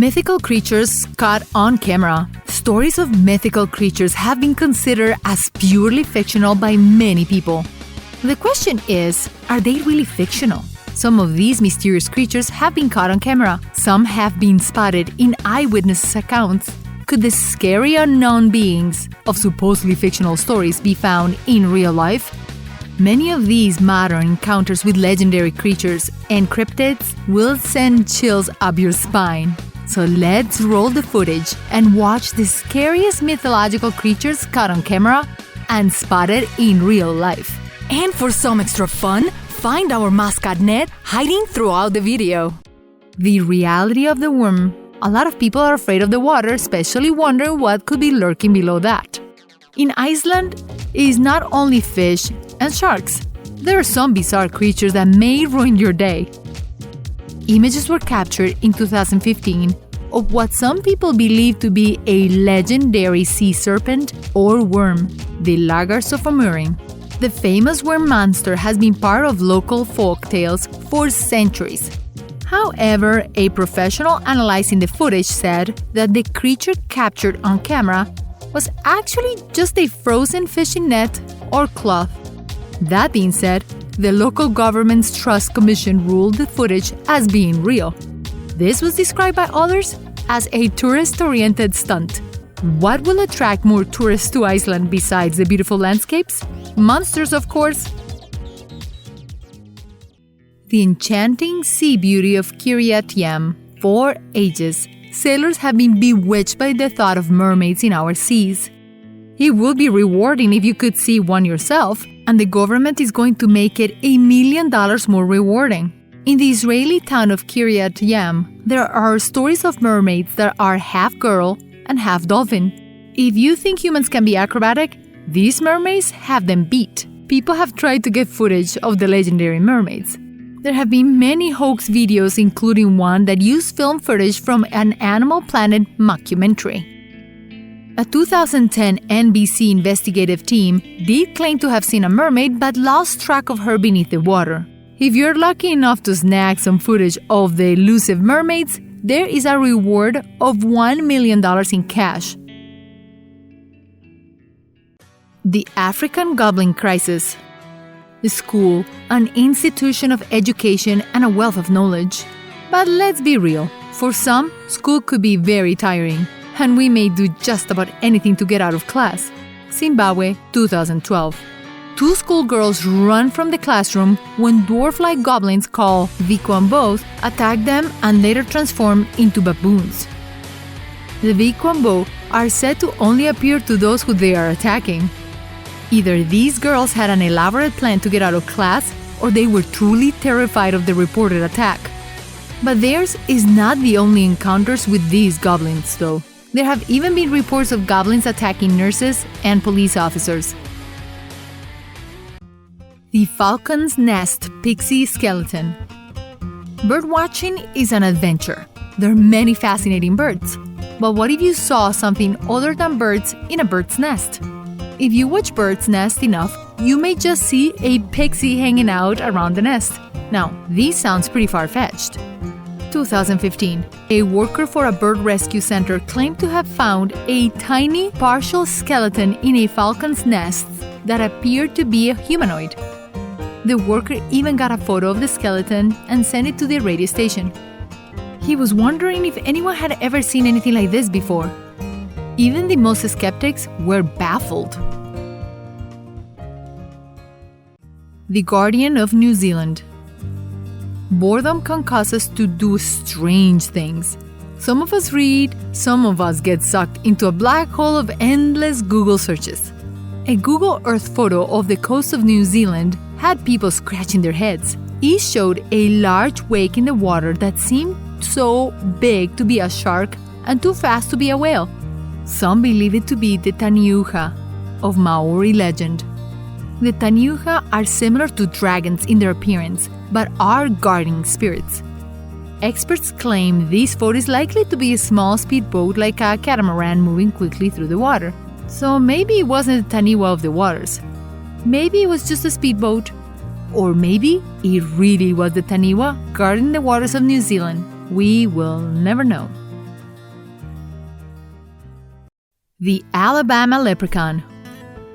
Mythical creatures caught on camera. Stories of mythical creatures have been considered as purely fictional by many people. The question is, are they really fictional? Some of these mysterious creatures have been caught on camera. Some have been spotted in eyewitness accounts. Could the scary unknown beings of supposedly fictional stories be found in real life? Many of these modern encounters with legendary creatures and cryptids will send chills up your spine. So let's roll the footage and watch the scariest mythological creatures caught on camera and spotted in real life. And for some extra fun, find our mascot Ned hiding throughout the video. The reality of the Wyrm. A lot of people are afraid of the water, especially wondering what could be lurking below that. In Iceland, it is not only fish and sharks. There are some bizarre creatures that may ruin your day. Images were captured in 2015 of what some people believe to be a legendary sea serpent or worm, the Lagarfljotsomurinn. The famous worm monster has been part of local folk tales for centuries. However, a professional analyzing the footage said that the creature captured on camera was actually just a frozen fishing net or cloth. That being said, the local government's Trust Commission ruled the footage as being real. This was described by others as a tourist-oriented stunt. What will attract more tourists to Iceland besides the beautiful landscapes? Monsters, of course. The enchanting sea beauty of Kiryat Yam. For ages, sailors have been bewitched by the thought of mermaids in our seas. It would be rewarding if you could see one yourself, and the government is going to make it $1 million more rewarding. In the Israeli town of Kiryat Yam, there are stories of mermaids that are half girl and half dolphin. If you think humans can be acrobatic, these mermaids have them beat. People have tried to get footage of the legendary mermaids. There have been many hoax videos, including one that used film footage from an Animal Planet mockumentary. A 2010 NBC investigative team did claim to have seen a mermaid but lost track of her beneath the water. If you're lucky enough to snag some footage of the elusive mermaids, there is a reward of $1 million in cash. The African Gobblin crisis. School, an institution of education and a wealth of knowledge. But let's be real, for some, school could be very tiring, and we may do just about anything to get out of class. Zimbabwe, 2012. 2 schoolgirls run from the classroom when dwarf-like goblins called Vikwambos attack them and later transform into baboons. The Vikwambo are said to only appear to those who they are attacking. Either these girls had an elaborate plan to get out of class, or they were truly terrified of the reported attack. But theirs is not the only encounters with these goblins, though. There have even been reports of goblins attacking nurses and police officers. The Falcon's Nest Pixie Skeleton. Birdwatching is an adventure. There are many fascinating birds. But what if you saw something other than birds in a bird's nest? If you watch Bird's Nest enough, you may just see a pixie hanging out around the nest. Now, this sounds pretty far-fetched. 2015, a worker for a bird rescue center claimed to have found a tiny partial skeleton in a falcon's nest that appeared to be a humanoid. The worker even got a photo of the skeleton and sent it to the radio station. He was wondering if anyone had ever seen anything like this before. Even the most skeptics were baffled. The Guardian of New Zealand. Boredom can cause us to do strange things. Some of us read, some of us get sucked into a black hole of endless Google searches. A Google Earth photo of the coast of New Zealand had people scratching their heads. It showed a large wake in the water that seemed so big to be a shark and too fast to be a whale. Some believe it to be the Taniuha of Maori legend. The Taniuha are similar to dragons in their appearance, but are guardian spirits. Experts claim this photo is likely to be a small speedboat like a catamaran moving quickly through the water. So maybe it wasn't the Taniwa of the waters. Maybe it was just a speedboat. Or maybe it really was the Taniwa guarding the waters of New Zealand. We will never know. The Alabama Leprechaun.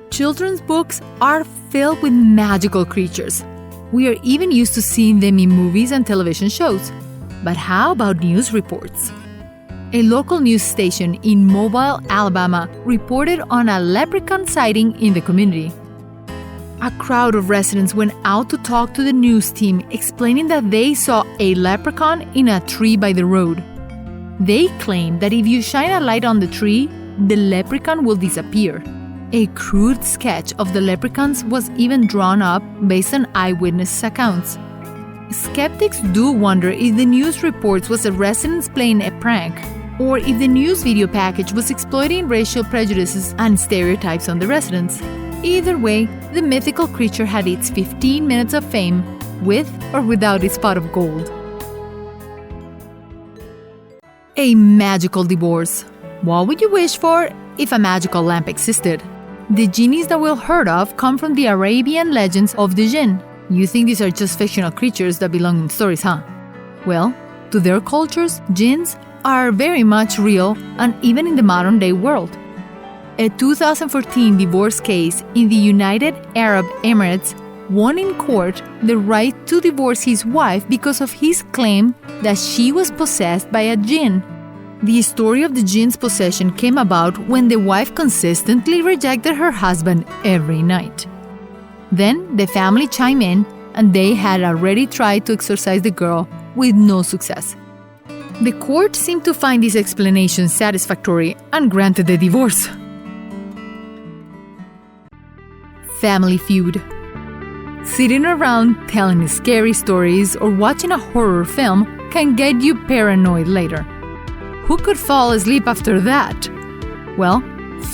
Children's books are filled with magical creatures. We are even used to seeing them in movies and television shows. But how about news reports? A local news station in Mobile, Alabama, reported on a leprechaun sighting in the community. A crowd of residents went out to talk to the news team, explaining that they saw a leprechaun in a tree by the road. They claimed that if you shine a light on the tree, the leprechaun will disappear. A crude sketch of the leprechauns was even drawn up based on eyewitness accounts. Skeptics do wonder if the news reports was the residents playing a prank, or if the news video package was exploiting racial prejudices and stereotypes on the residents. Either way, the mythical creature had its 15 minutes of fame, with or without its pot of gold. A magical divorce. What would you wish for if a magical lamp existed? The genies that we'll heard of come from the Arabian legends of the jinn. You think these are just fictional creatures that belong in stories, huh? Well, to their cultures, jinns are very much real and even in the modern-day world. A 2014 divorce case in the United Arab Emirates won in court the right to divorce his wife because of his claim that she was possessed by a jinn. The story of the jinn's possession came about when the wife consistently rejected her husband every night. Then the family chimed in, and they had already tried to exorcise the girl with no success. The court seemed to find this explanation satisfactory and granted the divorce. Family Feud. Sitting around telling scary stories or watching a horror film can get you paranoid later. Who could fall asleep after that? Well,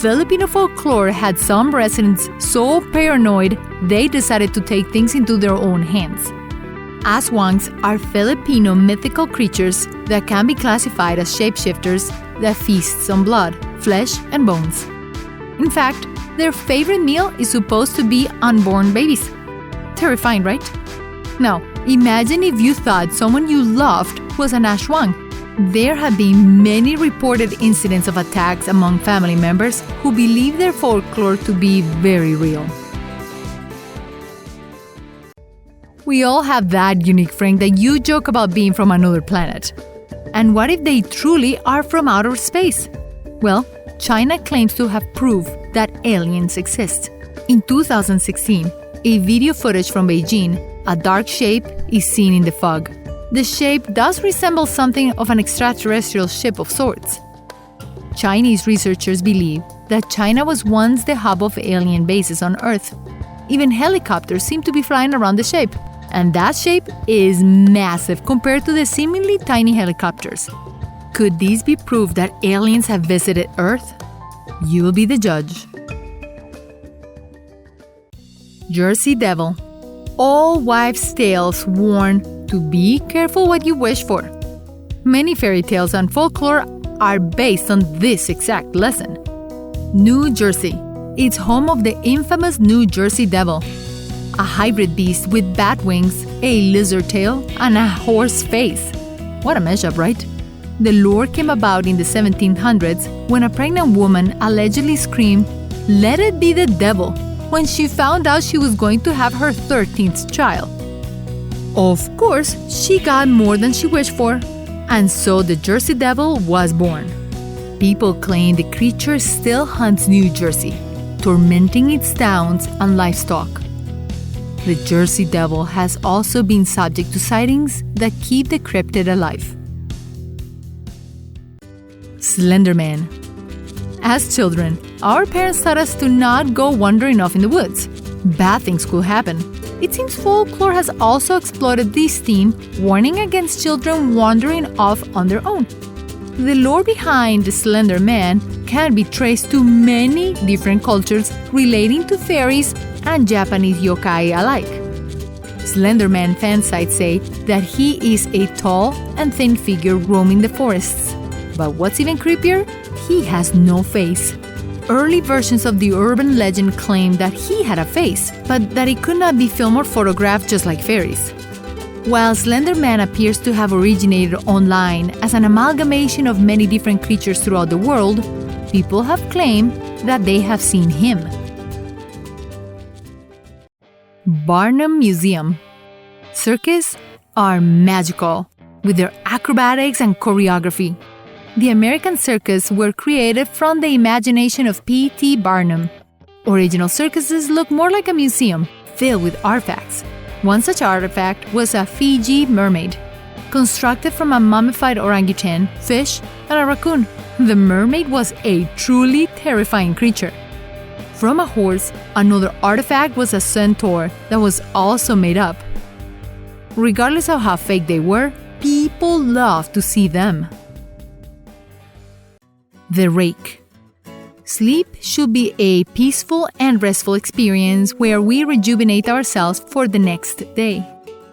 Filipino folklore had some residents so paranoid they decided to take things into their own hands. Aswangs are Filipino mythical creatures that can be classified as shapeshifters that feast on blood, flesh, and bones. In fact, their favorite meal is supposed to be unborn babies. Terrifying, right? Now, imagine if you thought someone you loved was an aswang. There have been many reported incidents of attacks among family members who believe their folklore to be very real. We all have that unique friend that you joke about being from another planet. And what if they truly are from outer space? Well, China claims to have proof that aliens exist. In 2016, a video footage from Beijing, a dark shape is seen in the fog. The shape does resemble something of an extraterrestrial ship of sorts. Chinese researchers believe that China was once the hub of alien bases on Earth. Even helicopters seem to be flying around the shape, and that shape is massive compared to the seemingly tiny helicopters. Could these be proof that aliens have visited Earth? You'll be the judge. Jersey Devil. All wives' tales warn to be careful what you wish for. Many fairy tales and folklore are based on this exact lesson. New Jersey. It's home of the infamous New Jersey Devil, a hybrid beast with bat wings, a lizard tail, and a horse face. What a mashup, right? The lore came about in the 1700s when a pregnant woman allegedly screamed, "Let it be the devil," when she found out she was going to have her 13th child. Of course, she got more than she wished for, and so the Jersey Devil was born. People claim the creature still hunts New Jersey, tormenting its towns and livestock. The Jersey Devil has also been subject to sightings that keep the cryptid alive. Slender Man. As children, our parents taught us to not go wandering off in the woods. Bad things could happen. It seems folklore has also exploited this theme, warning against children wandering off on their own. The lore behind the Slender Man can be traced to many different cultures relating to fairies and Japanese yokai alike. Slender Man fan sites say that he is a tall and thin figure roaming the forests. But what's even creepier? He has no face. Early versions of the urban legend claimed that he had a face, but that it could not be filmed or photographed just like fairies. While Slender Man appears to have originated online as an amalgamation of many different creatures throughout the world, people have claimed that they have seen him. Barnum Museum. Circus are magical, with their acrobatics and choreography. The American circus were created from the imagination of P.T. Barnum. Original circuses look more like a museum, filled with artifacts. One such artifact was a Fiji mermaid, constructed from a mummified orangutan, fish, and a raccoon. The mermaid was a truly terrifying creature. From a horse, another artifact was a centaur that was also made up. Regardless of how fake they were, people loved to see them. The Rake. Sleep should be a peaceful and restful experience where we rejuvenate ourselves for the next day.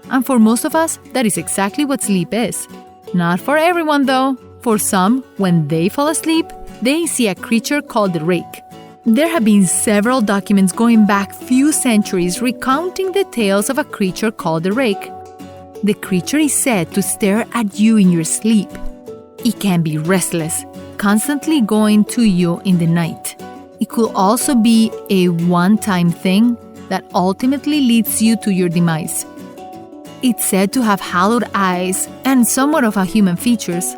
And for most of us, that is exactly what sleep is. Not for everyone though. For some, when they fall asleep, they see a creature called the Rake. There have been several documents going back few centuries recounting the tales of a creature called the Rake. The creature is said to stare at you in your sleep. It can be restless, constantly going to you in the night. It could also be a one-time thing that ultimately leads you to your demise. It's said to have hollowed eyes and somewhat of a human features.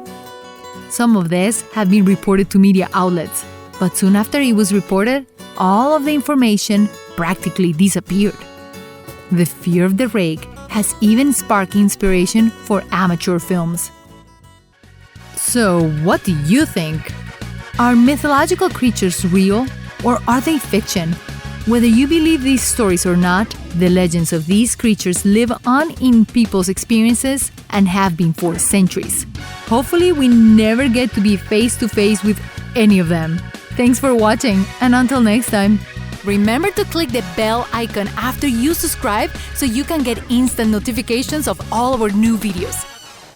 Some of this have been reported to media outlets, but soon after it was reported, all of the information practically disappeared. The fear of the Rake has even sparked inspiration for amateur films. So, what do you think? Are mythological creatures real, or are they fiction? Whether you believe these stories or not, the legends of these creatures live on in people's experiences and have been for centuries. Hopefully, we never get to be face to face with any of them. Thanks for watching, and until next time. Remember to click the bell icon after you subscribe so you can get instant notifications of all of our new videos.